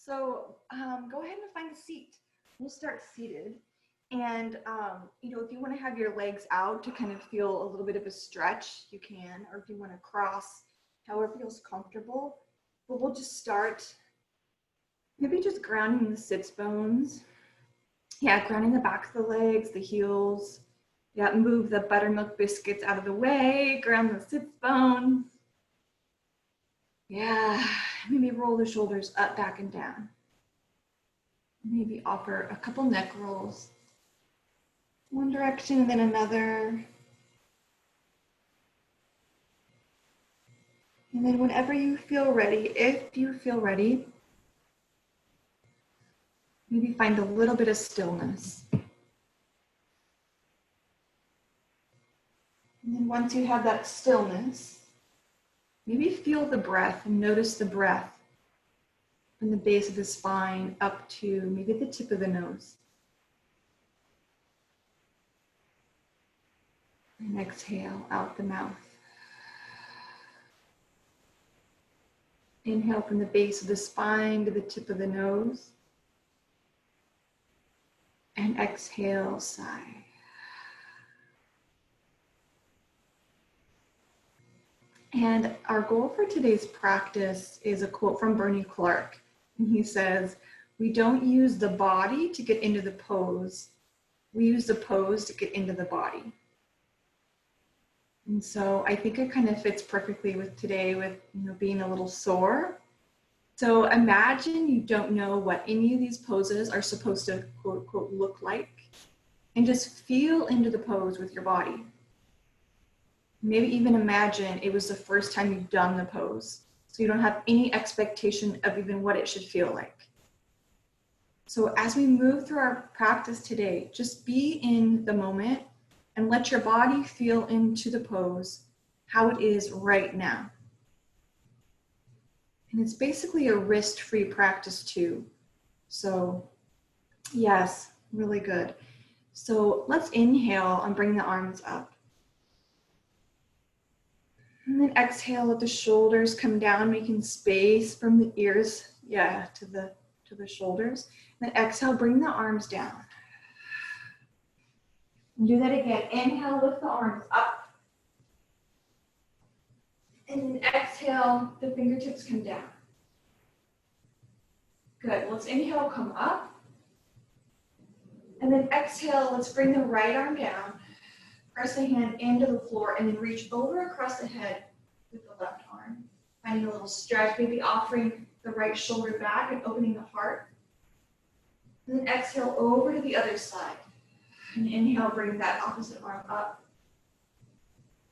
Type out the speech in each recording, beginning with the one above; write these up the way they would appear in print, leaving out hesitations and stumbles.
So go ahead and find a seat. We'll start seated. And, if you want to have your legs out to kind of feel a little bit of a stretch, you can, or if you want to cross, however feels comfortable. But we'll just start, maybe just grounding the sits bones. Yeah, grounding the back of the legs, the heels. Yeah, move the buttermilk biscuits out of the way, ground the sits bones. Yeah, maybe roll the shoulders up, back, and down. Maybe offer a couple neck rolls. One direction and then another. And then whenever you feel ready, if you feel ready, maybe find a little bit of stillness. And then once you have that stillness, maybe feel the breath and notice the breath from the base of the spine up to maybe the tip of the nose. And exhale out the mouth. Inhale from the base of the spine to the tip of the nose. And exhale, sigh. And our goal for today's practice is a quote from Bernie Clark. And he says, "We don't use the body to get into the pose. We use the pose to get into the body." And so I think it kind of fits perfectly with today with, being a little sore. So imagine you don't know what any of these poses are supposed to quote, unquote, look like, and just feel into the pose with your body. Maybe even imagine it was the first time you've done the pose, so you don't have any expectation of even what it should feel like. So as we move through our practice today, just be in the moment and let your body feel into the pose, how it is right now. And it's basically a wrist-free practice too. So yes, really good. So let's inhale and bring the arms up. And then exhale, let the shoulders come down, making space from the ears, to the shoulders. And then exhale, bring the arms down. And do that again. Inhale, lift the arms up. And then exhale, the fingertips come down. Good. Let's inhale, come up. And then exhale, let's bring the right arm down. Press the hand into the floor and then reach over across the head with the left arm. Finding a little stretch, maybe offering the right shoulder back and opening the heart. And then exhale over to the other side. And inhale, bring that opposite arm up.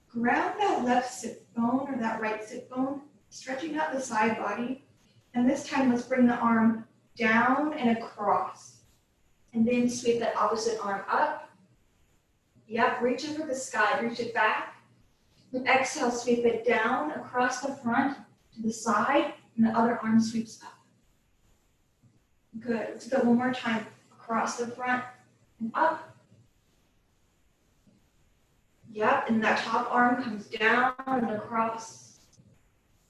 Ground that left sit bone or that right sit bone, stretching out the side body. And this time, let's bring the arm down and across. And then sweep that opposite arm up. Yep, reach it for the sky, reach it back. Then exhale, sweep it down across the front to the side, and the other arm sweeps up. Good, let's go one more time. Across the front and up. Yep, and that top arm comes down and across.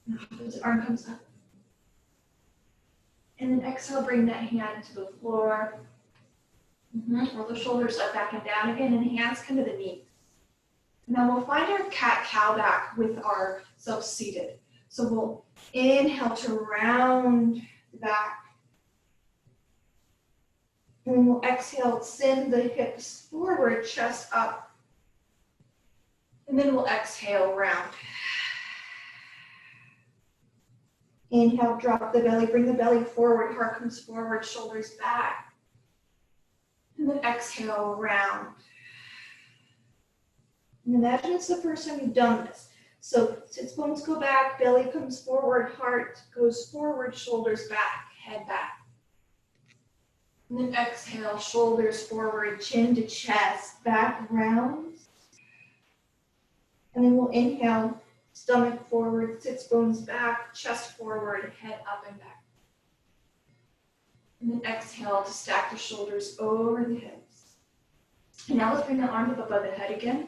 And the opposite arm comes up. And then exhale, bring that hand to the floor. Roll the shoulders up, back, and down again, and hands come to the knees. Now we'll find our cat-cow back with ourselves seated. So we'll inhale to round the back. And then we'll exhale, send the hips forward, chest up. And then we'll exhale, round. Inhale, drop the belly, bring the belly forward, heart comes forward, shoulders back. And then exhale, round. And imagine it's the first time you've done this. So sits bones go back, belly comes forward, heart goes forward, shoulders back, head back. And then exhale, shoulders forward, chin to chest, back rounds. And then we'll inhale, stomach forward, sits bones back, chest forward, head up and back. And then exhale to stack the shoulders over the hips. And now let's bring the arms up above the head again.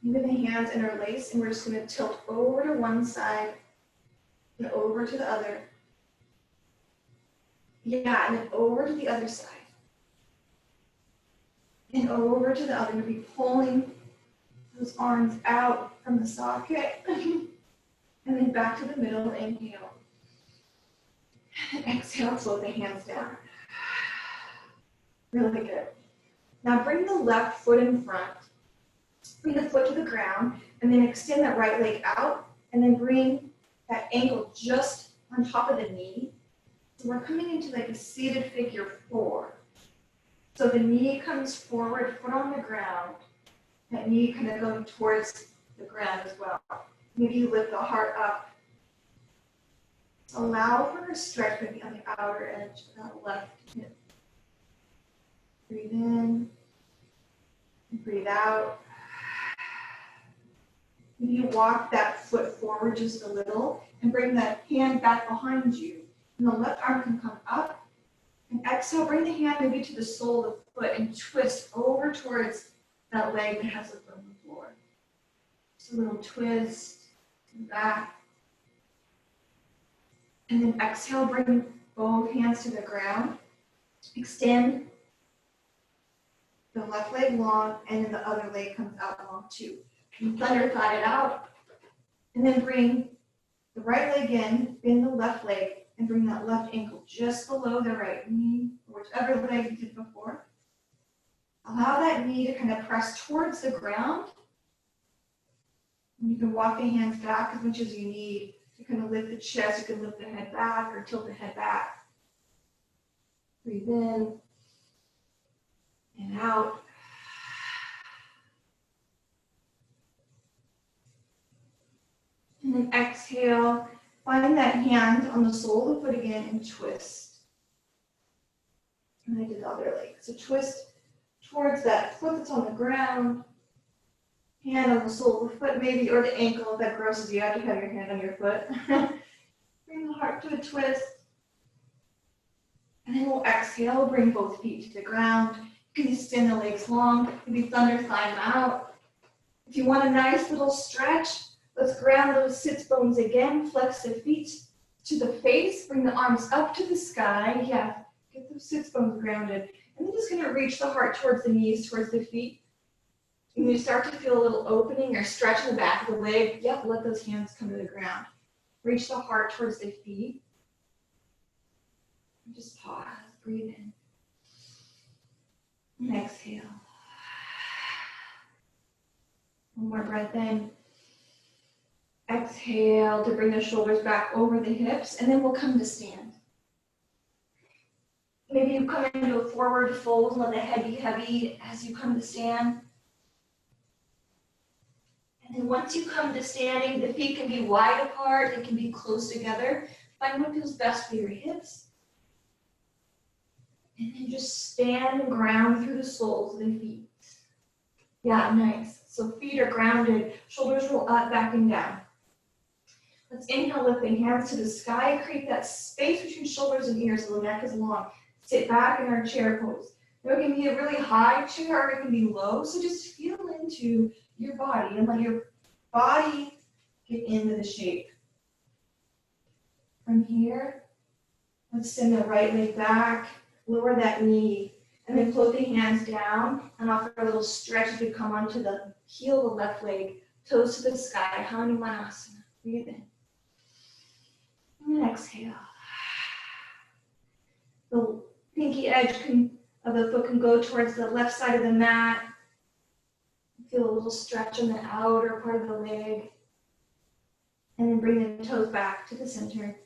Even the hands interlace, and we're just going to tilt over to one side and over to the other. Yeah, and then over to the other side. And over to the other. You'll be pulling those arms out from the socket. And then back to the middle, inhale. And exhale, float the hands down. Really good. Now bring the left foot in front. Bring the foot to the ground, and then extend that right leg out, and then bring that ankle just on top of the knee. So we're coming into like a seated figure 4. So the knee comes forward, foot on the ground. That knee kind of going towards the ground as well. Maybe you lift the heart up. Allow for a stretch maybe on the outer edge of that left hip. Breathe in, and breathe out. Maybe you walk that foot forward just a little and bring that hand back behind you. And the left arm can come up. And exhale, bring the hand maybe to the sole of the foot and twist over towards that leg that has the foot on the floor. Just a little twist and back. And then exhale, bring both hands to the ground. Extend the left leg long, and then the other leg comes out long too. And thunder thigh it out. And then bring the right leg in, bend the left leg, and bring that left ankle just below the right knee, or whichever leg you did before. Allow that knee to kind of press towards the ground. And you can walk the hands back as much as you need to kind of lift the chest. You can lift the head back or tilt the head back. Breathe in and out. And then exhale. Find that hand on the sole of the foot again and twist. And I did the other leg. So twist towards that foot that's on the ground. Hand on the sole of the foot maybe, or the ankle if that grosses you out to have your hand on your foot. Bring the heart to a twist. And then we'll exhale, bring both feet to the ground. You can extend the legs long, maybe thunder thigh them out. If you want a nice little stretch, let's ground those sits bones again. Flex the feet to the face. Bring the arms up to the sky. Yeah, get those sits bones grounded. And then just gonna reach the heart towards the knees, towards the feet. And you start to feel a little opening or stretch in the back of the leg. Yep, let those hands come to the ground. Reach the heart towards the feet. And just pause, breathe in. And exhale. One more breath in. Exhale to bring the shoulders back over the hips, and then we'll come to stand. Maybe you come into a forward fold and let the head be heavy as you come to stand. And then once you come to standing, the feet can be wide apart, they can be close together. Find what feels best for your hips. And then just stand and ground through the soles of the feet. Yeah, nice. So feet are grounded, shoulders roll up, back and down. Let's inhale, lift the hands to the sky, create that space between shoulders and ears so the neck is long. Sit back in our chair pose. Now it can be a really high chair or it can be low, so just feel into your body and let your body get into the shape. From here, let's send the right leg back, lower that knee, and then float the hands down and offer a little stretch as we come onto the heel of the left leg, toes to the sky, Hanumanasana. Breathe in. And then exhale. The pinky edge of the foot can go towards the left side of the mat. Feel a little stretch on the outer part of the leg. And then bring the toes back to the center.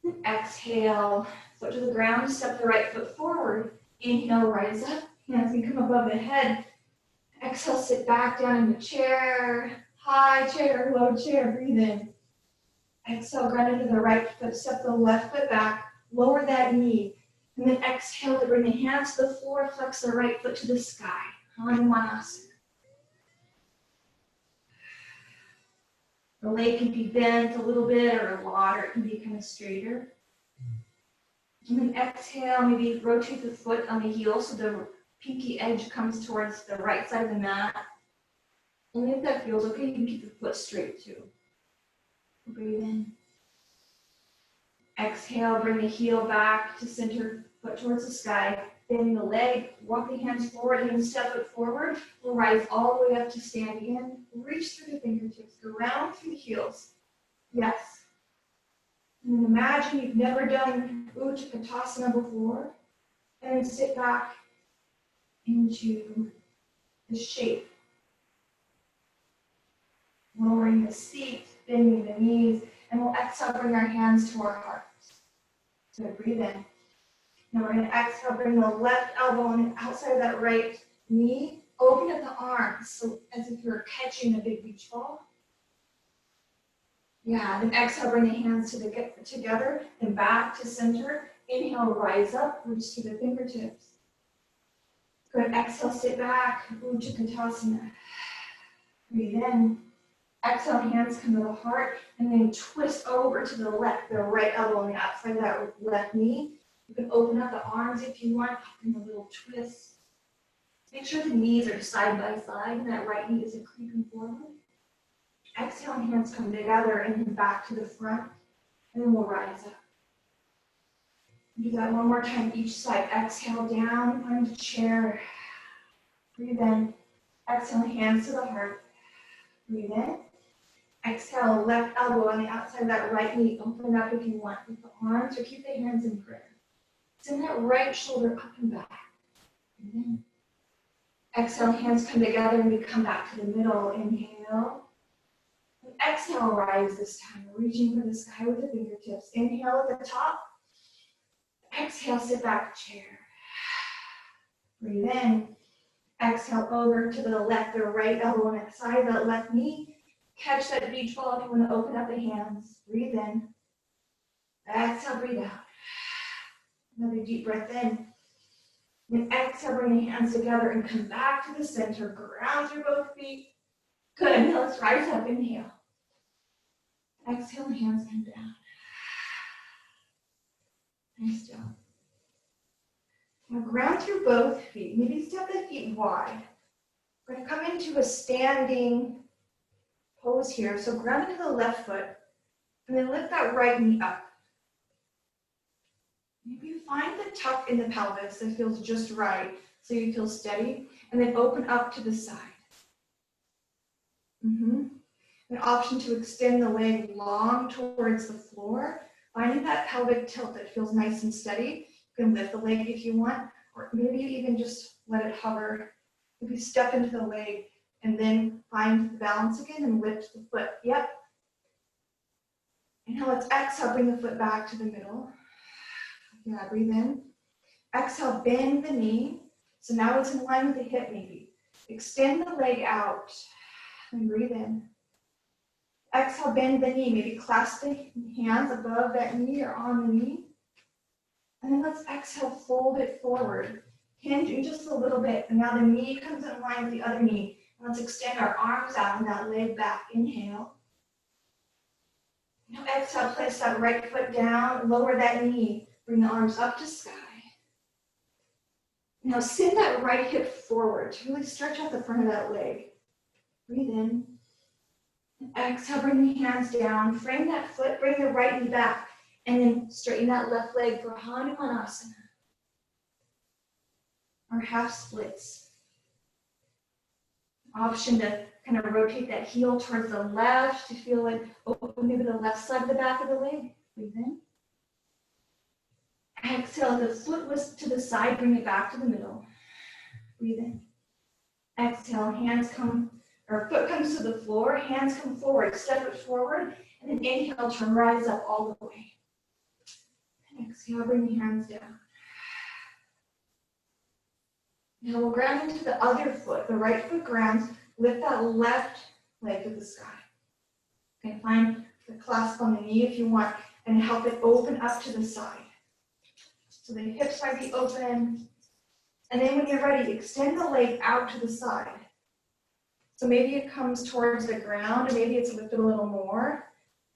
And exhale, foot to the ground, step the right foot forward. Inhale, rise up, hands can come above the head. Exhale, sit back down in the chair. High chair, low chair, breathe in. Exhale, ground into the right foot, step the left foot back, lower that knee. And then exhale to bring the hands to the floor, flex the right foot to the sky. Hanumanasana. The leg can be bent a little bit or a lot, or it can be kind of straighter. And then exhale, maybe rotate the foot on the heel so the pinky edge comes towards the right side of the mat. And if that feels okay, you can keep the foot straight too. Breathe in. Exhale, bring the heel back to center, foot towards the sky. Bend the leg, walk the hands forward, and then step it forward. We'll rise all the way up to stand again. Reach through the fingertips, go round through the heels. Yes. And then imagine you've never done Utkatasana before. And then sit back into the shape. Lowering the seat, bending the knees, and we'll exhale, bring our hands to our hearts. Good, breathe in. Now we're going to exhale, bring the left elbow on the outside of that right knee. Open up the arms, so as if you're catching a big beach ball. Yeah, then exhale, bring the hands together and back to center. Inhale, rise up, reach to the fingertips. Good, exhale, sit back, Utkatasana. Breathe in. Exhale, hands come to the heart, and then twist over to the left, the right elbow on the outside of that left knee. You can open up the arms if you want, bring a little twist. Make sure the knees are side by side, and that right knee isn't creeping forward. Exhale, hands come together, and then back to the front, and then we'll rise up. Do that one more time each side. Exhale, down, find a chair. Breathe in. Exhale, hands to the heart. Breathe in. Exhale, left elbow on the outside of that right knee. Open up if you want with the arms, or keep the hands in prayer. Send that right shoulder up and back. Breathe in. Exhale, hands come together, and we come back to the middle. Inhale. And exhale, rise this time, reaching for the sky with the fingertips. Inhale at the top. Exhale, sit back, chair. Breathe in. Exhale, over to the left or right elbow on the side of that left knee. Catch that beach ball if you want to open up the hands. Breathe in. Exhale, breathe out. Another deep breath in. Then exhale, bring the hands together and come back to the center. Ground through both feet. Good. Now let's rise up. Inhale. Exhale, hands come down. Nice job. Now ground through both feet. Maybe step the feet wide. We're going to come into a standing pose here. So ground into the left foot, and then lift that right knee up. Maybe find the tuck in the pelvis that feels just right, so you feel steady, and then open up to the side. An option to extend the leg long towards the floor, finding that pelvic tilt that feels nice and steady. You can lift the leg if you want, or maybe even just let it hover. If you step into the leg and then find the balance again and lift the foot. Yep. And now let's exhale, bring the foot back to the middle. Yeah, breathe in. Exhale, bend the knee. So now it's in line with the hip maybe. Extend the leg out and breathe in. Exhale, bend the knee. Maybe clasp the hands above that knee or on the knee. And then let's exhale, fold it forward. Hinge in just a little bit. And now the knee comes in line with the other knee. And let's extend our arms out and that leg back. Inhale. Now exhale, place that right foot down. Lower that knee. Bring the arms up to sky. Now send that right hip forward to really stretch out the front of that leg. Breathe in. And exhale, bring the hands down. Frame that foot, bring the right knee back. And then straighten that left leg for Hanumanasana. Or half splits. Option to kind of rotate that heel towards the left to feel it open maybe the left side of the back of the leg. Breathe in. Exhale, the foot was to the side, bring it back to the middle. Breathe in. Exhale, foot comes to the floor, hands come forward, step it forward, and then inhale, turn, rise up all the way. And exhale, bring the hands down. Now we'll ground into the other foot. The right foot grounds, lift that left leg to the sky. You can find the clasp on the knee if you want, and help it open up to the side. So the hips might be open. And then when you're ready, extend the leg out to the side. So maybe it comes towards the ground, or maybe it's lifted a little more.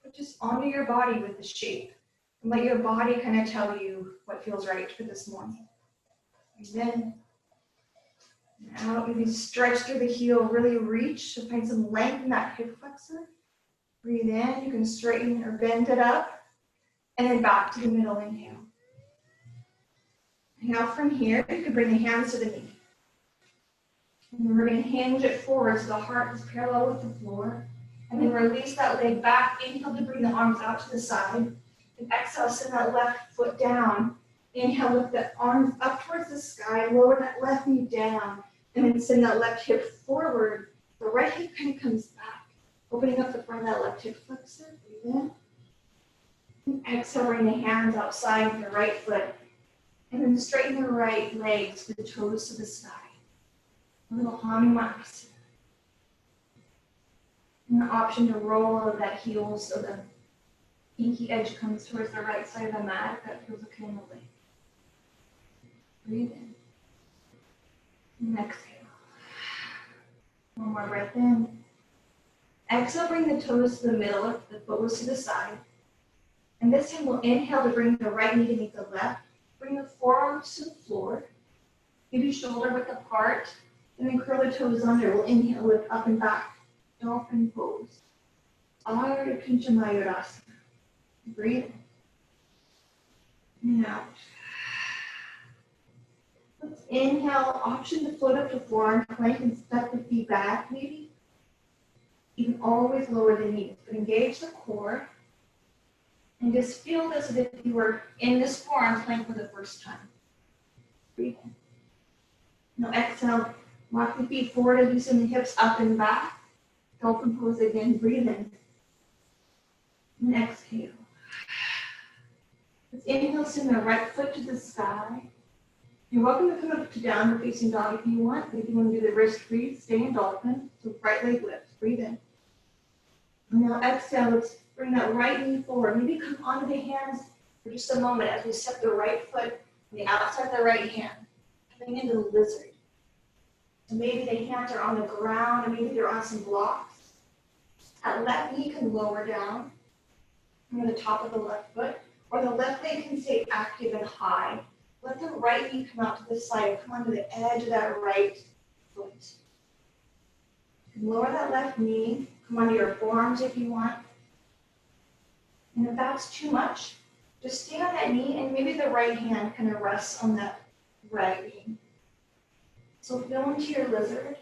But just onto your body with the shape. And let your body kind of tell you what feels right for this morning. Breathe in. And out, maybe stretch through the heel, really reach to find some length in that hip flexor. Breathe in, you can straighten or bend it up. And then back to the middle inhale. Now from here, you can bring the hands to the knee. And we're going to hinge it forward so the heart is parallel with the floor. And then release that leg back. Inhale to bring the arms out to the side. And exhale, send that left foot down. Inhale, lift the arms up towards the sky. Lower that left knee down. And then send that left hip forward. The right hip kind of comes back. Opening up the front of that left hip flexor. Breathe in. And exhale, bring the hands outside with the right foot. And then straighten the right legs with the toes to the sky. A little Hamstrings. And the option to roll of that heel so the pinky edge comes towards the right side of the mat if that feels okay in the leg. Breathe in. And exhale. One more breath in. Exhale, bring the toes to the middle, the toes to the side. And this time we'll inhale to bring the right knee to meet the left. Bring the forearms to the floor. Maybe shoulder width apart. And then curl the toes under. We'll inhale, lift up and back. Dolphin pose. Ardha Pincha Mayurasana. Breathe in and out. Let's inhale. Option to float up to forearm plank and step the feet back, maybe. You can always lower the knees, but engage the core. And just feel this as if you were in this forearm plank for the first time. Breathe in. Now exhale. Walk the feet forward as you send the hips up and back. Dolphin pose again. Breathe in. And exhale. Let's inhale, send the right foot to the sky. You're welcome to come up to downward facing dog if you want, but if you want to do the wrist free, stay in dolphin. So right leg lifts. Breathe in. And now exhale. Let's bring that right knee forward. Maybe come onto the hands for just a moment as we step the right foot on the outside of the right hand, coming into the lizard. So maybe the hands are on the ground, or maybe they're on some blocks. That left knee can lower down from the top of the left foot, or the left leg can stay active and high. Let the right knee come out to the side, come onto the edge of that right foot. You can lower that left knee, come onto your forearms if you want. And if that's too much, just stay on that knee, and maybe the right hand kind of rests on that right knee. So feel into your lizard.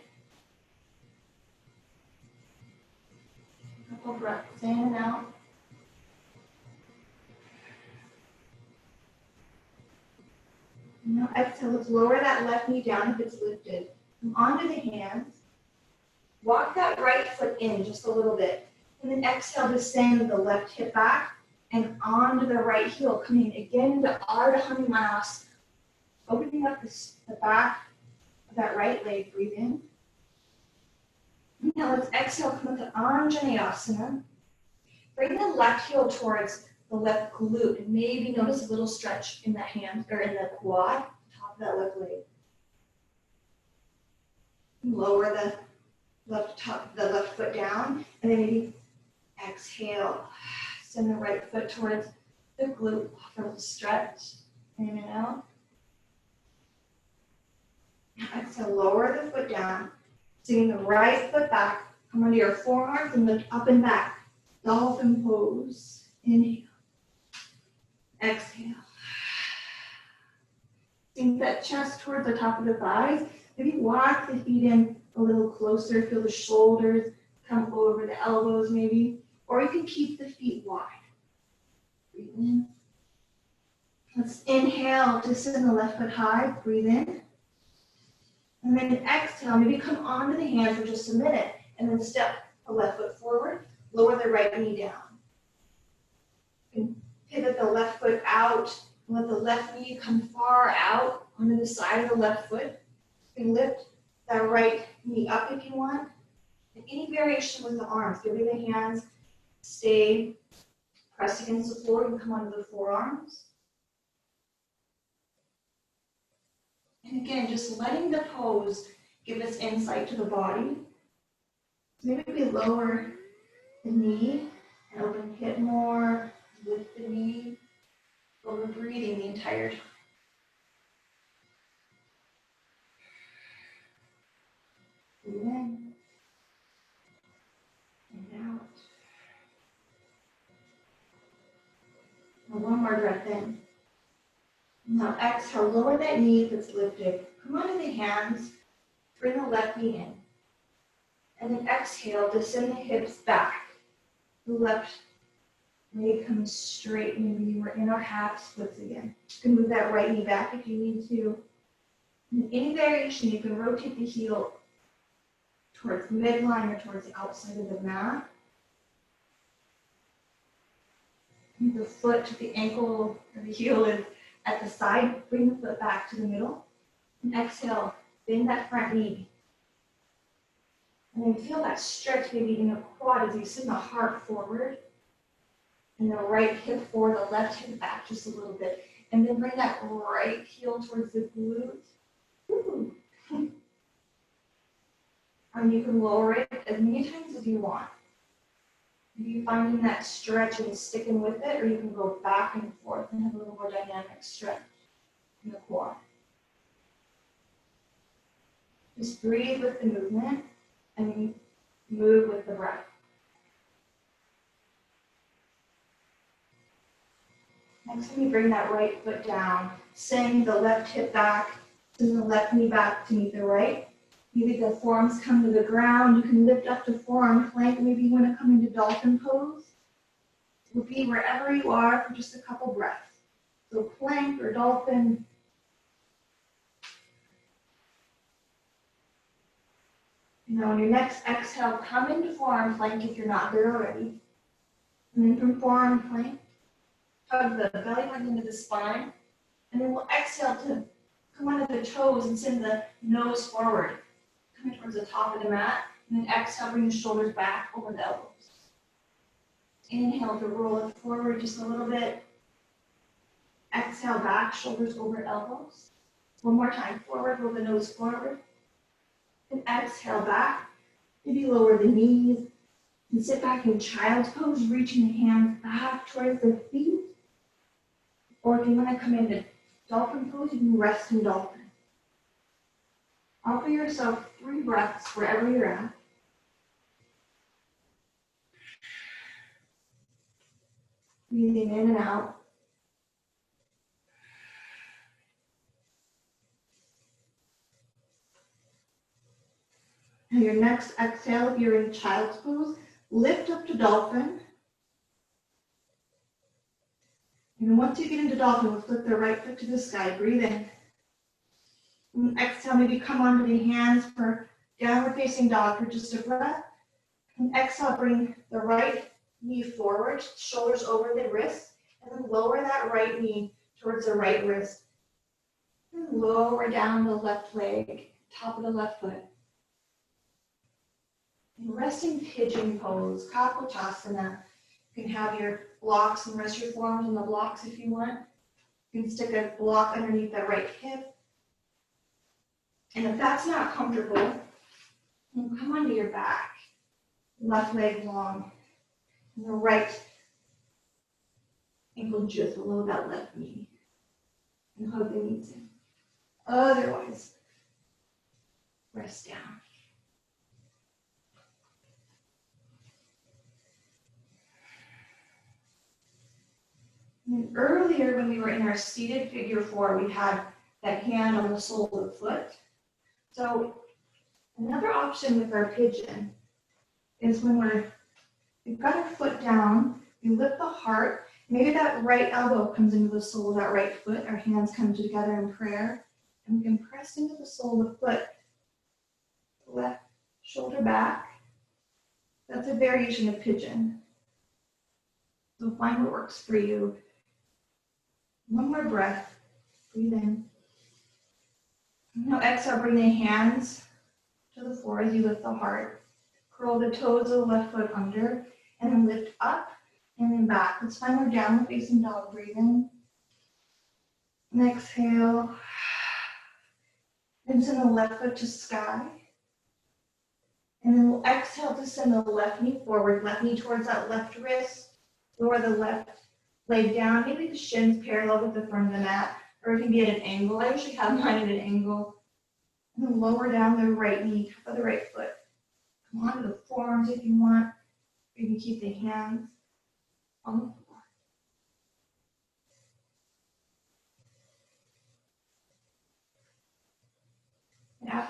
A couple breaths in and out. Now exhale, let's lower that left knee down if it's lifted. Come onto the hands. Walk that right foot in just a little bit. And then exhale to send the left hip back and onto the right heel, coming again into Ardha Hanumanasana. Opening up the back of that right leg. Breathe in. Now let's exhale, come to Anjaneyasana. Bring the left heel towards the left glute, and maybe notice a little stretch in the hand or in the quad, top of that left leg. Lower the left foot down, and then maybe exhale. Send the right foot towards the glute, offer a little stretch, in and out. Exhale, lower the foot down, sending the right foot back, come onto your forearms and lift up and back. Dolphin pose. Inhale. Exhale. Sink that chest towards the top of the thighs. Maybe walk the feet in a little closer. Feel the shoulders come over the elbows maybe. Or you can keep the feet wide. Breathe in. Let's inhale to send the left foot high. Breathe in. And then exhale, maybe come onto the hands for just a minute. And then step the left foot forward. Lower the right knee down. And pivot the left foot out. Let the left knee come far out onto the side of the left foot. You can lift that right knee up if you want. And any variation with the arms. Maybe the hands stay pressed against the floor. You can come onto the forearms. And again, just letting the pose give us insight to the body. Maybe we lower the knee and open the hip more, lift the knee, but we're breathing the entire time. Breathe in and out. Now breath in. Now exhale, lower that knee if it's lifted. Come onto the hands, bring the left knee in. And then exhale, descend the hips back. The left leg comes straight, maybe we're in our half splits again. You can move that right knee back if you need to. In any variation, you can rotate the heel towards midline or towards the outside of the mat. Move the foot to the ankle or the heel is at the side. Bring the foot back to the middle. And exhale, bend that front knee. And then feel that stretch maybe in the quad as you send the heart forward. And the right hip forward, the left hip back just a little bit. And then bring that right heel towards the glutes. Woo. And you can lower it as many times as you want. If you're finding that stretch and sticking with it, or you can go back and forth and have a little more dynamic stretch in the core. Just breathe with the movement and move with the breath. Next time you bring that right foot down, send the left hip back, send the left knee back to meet the right. Maybe the forearms come to the ground. You can lift up to forearm plank. Maybe you want to come into dolphin pose. Repeat wherever you are for just a couple breaths. So plank or dolphin. Now on your next exhale, come into forearm plank if you're not there already. And then from forearm plank, tug the belly button into the spine. And then we'll exhale to come onto the toes and send the nose forward. Coming towards the top of the mat. And then exhale, bring the shoulders back over the elbows. Inhale to roll it forward just a little bit. Exhale back, shoulders over elbows. One more time, forward, roll the nose forward. And exhale back. Maybe lower the knees. And sit back in child's pose, reaching the hands back towards the feet. Or if you want to come into dolphin pose, you can rest in dolphin. Offer yourself 3 breaths wherever you're at. Breathing in and out. And your next exhale, if you're in child's pose, lift up to dolphin. And once you get into dolphin, we'll flip the right foot to the sky. Breathe in. And exhale, maybe come onto the hands for downward facing dog for just a breath. And exhale, bring the right knee forward, shoulders over the wrist, and then lower that right knee towards the right wrist. And lower down the left leg, top of the left foot. And resting pigeon pose, Kapotasana. You can have your blocks and rest your forearms on the blocks if you want. You can stick a block underneath that right hip. And if that's not comfortable, then come onto your back. Left leg long. And the right ankle just below that left knee. And hug the knees in. Otherwise, rest down. And earlier when we were in our seated figure 4, we had that hand on the sole of the foot. So another option with our pigeon is when we've got our foot down, we lift the heart, maybe that right elbow comes into the sole of that right foot, our hands come together in prayer, and we can press into the sole of the foot, left shoulder back. That's a variation of pigeon. So find what works for you. One more breath, breathe in. Now exhale, bring the hands to the floor as you lift the heart. Curl the toes of the left foot under, and then lift up and then back. Let's find our downward facing dog. Breathe in. And exhale. And send the left foot to sky. And then we'll exhale to send the left knee forward, left knee towards that left wrist. Lower the left leg down. Maybe the shins parallel with the front of the mat, or it can be at an angle. I usually have mine at an angle. And then lower down the right knee, top of the right foot. Come onto the forearms if you want. You can keep the hands on the floor.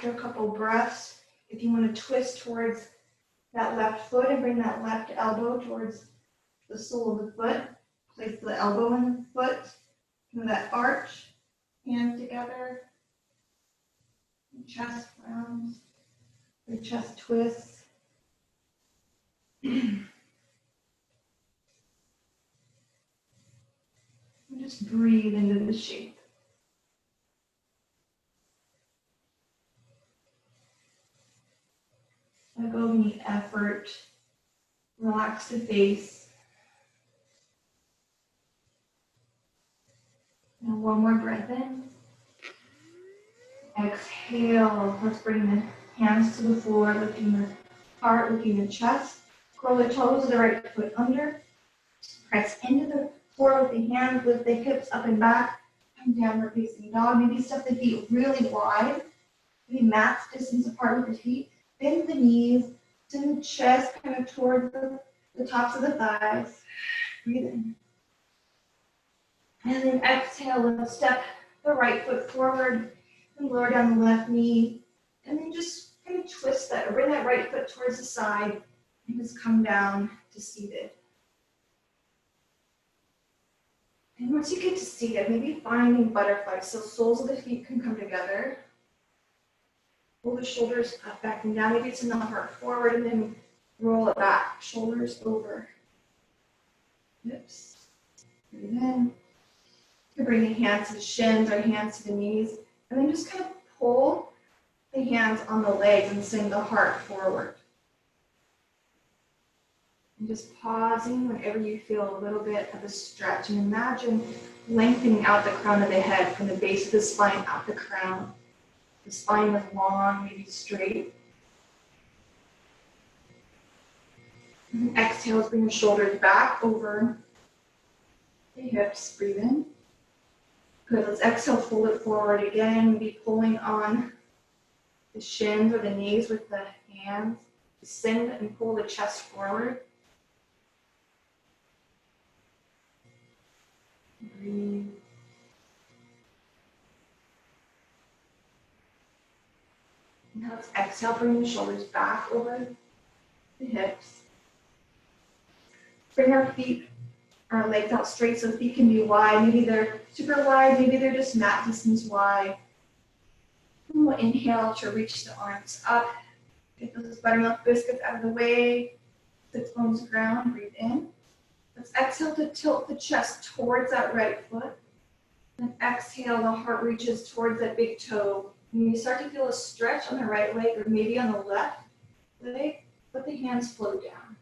after a couple breaths, if you want to twist towards that left foot and bring that left elbow towards the sole of the foot, place the elbow in the foot, that arch, hands together, chest rounds, your chest twists. And just breathe into the shape. Let go of any effort. Relax the face. And one more breath in. Exhale. Let's bring the hands to the floor, lifting the heart, lifting the chest. Curl the toes of the right foot under. Press into the floor with the hands, lift the hips up and back. Come downward facing dog. Maybe step the feet really wide. Maybe max distance apart with the feet. Bend the knees, send the chest kind of towards the tops of the thighs. Breathe in. And then exhale, let's step the right foot forward and lower down the left knee. And then just kind of twist that, or bring that right foot towards the side and just come down to seated. And once you get to seated, maybe finding butterfly, so soles of the feet can come together. Pull the shoulders up, back, and down. Maybe send the heart forward and then roll it back. Shoulders over. Hips. Breathe in. You bring the hands to the shins or hands to the knees. And then just kind of pull the hands on the legs and send the heart forward. And just pausing whenever you feel a little bit of a stretch. And imagine lengthening out the crown of the head from the base of the spine out the crown. The spine was long, maybe straight. And exhale, bring the shoulders back over the hips. Breathe in. Good. Let's exhale, fold it forward again. Maybe pulling on the shins or the knees with the hands. Send and pull the chest forward. Breathe. Now let's exhale, bring the shoulders back over the hips. Bring our feet, our legs out straight so feet can be wide. Maybe they're super wide, maybe they're just mat distance wide. And we'll inhale to reach the arms up. Get those buttermilk biscuits out of the way. Sit bones ground, breathe in. Let's exhale to tilt the chest towards that right foot. And exhale, the heart reaches towards that big toe. When you start to feel a stretch on the right leg or maybe on the left leg, let the hands float down.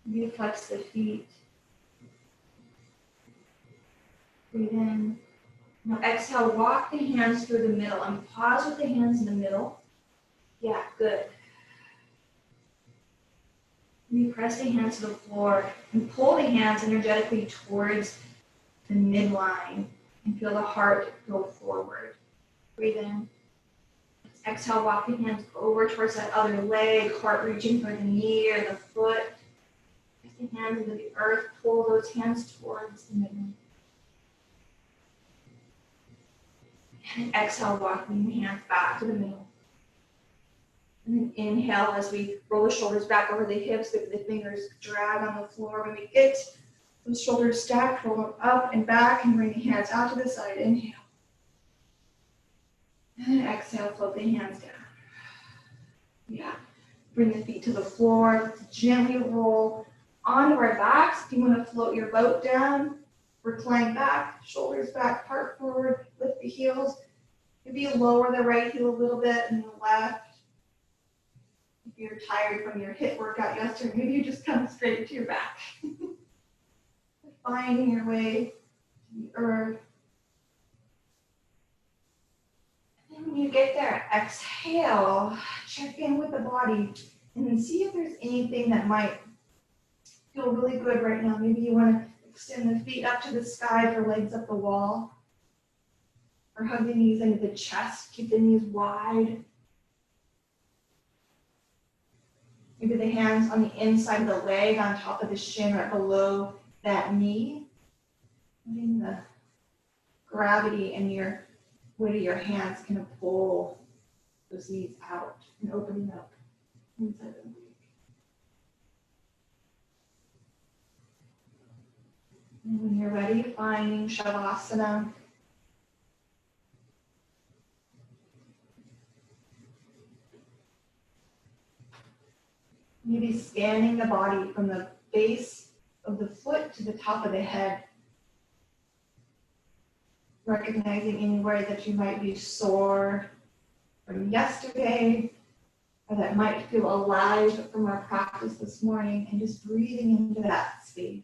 You flex the feet. Breathe in. Now exhale, walk the hands through the middle and pause with the hands in the middle. Yeah, good. You press the hands to the floor and pull the hands energetically towards the midline and feel the heart go forward. Breathe in. Exhale, walk the hands over towards that other leg, heart reaching for the knee or the foot. Press the hands into the earth, pull those hands towards the midline. And exhale, walking the hands back to the middle. And then inhale as we roll the shoulders back over the hips, with the fingers drag on the floor. When we get the shoulders stacked, roll them up and back and bring the hands out to the side. Inhale. And exhale, float the hands down. Yeah. Bring the feet to the floor. Gently roll onto our backs. If you want to float your boat down, recline back, shoulders back, heart forward, lift the heels. Maybe lower the right heel a little bit and the left. If you're tired from your hip workout yesterday, maybe you just come straight to your back. Finding your way to the earth. And then when you get there, exhale, check in with the body, and then see if there's anything that might feel really good right now. Maybe you want to extend the feet up to the sky for legs up the wall. Or hug the knees into the chest, keep the knees wide. Maybe the hands on the inside of the leg, on top of the shin, right below that knee. Letting the gravity in your weight of your hands kind of pull those knees out and opening up inside of the week. And when you're ready, finding Shavasana. Maybe scanning the body from the base of the foot to the top of the head. Recognizing anywhere that you might be sore from yesterday, or that might feel alive from our practice this morning, and just breathing into that space.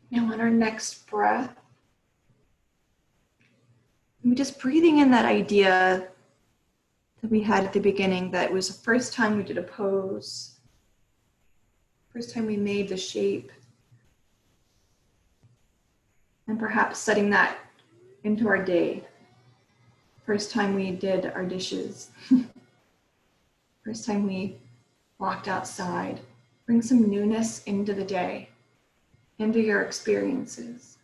Now on our next breath, we're just breathing in that idea that we had at the beginning, that it was the first time we did a pose, first time we made the shape, and perhaps setting that into our day. First time we did our dishes, first time we walked outside. Bring some newness into the day, into your experiences.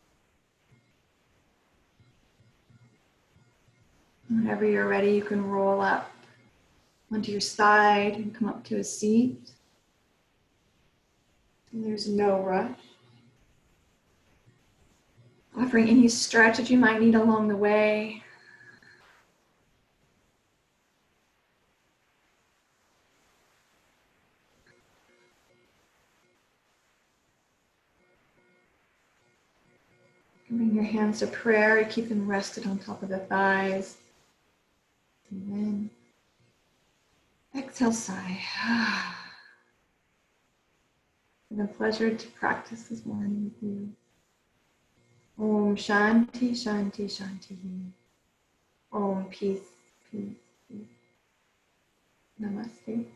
Whenever you're ready, you can roll up onto your side and come up to a seat. And there's no rush. Offering any stretch that you might need along the way. Bring your hands to prayer. You keep them rested on top of the thighs. And then exhale, sigh. It's been a pleasure to practice this morning with you. Om Shanti, Shanti, Shanti. Om peace, peace, peace. Namaste.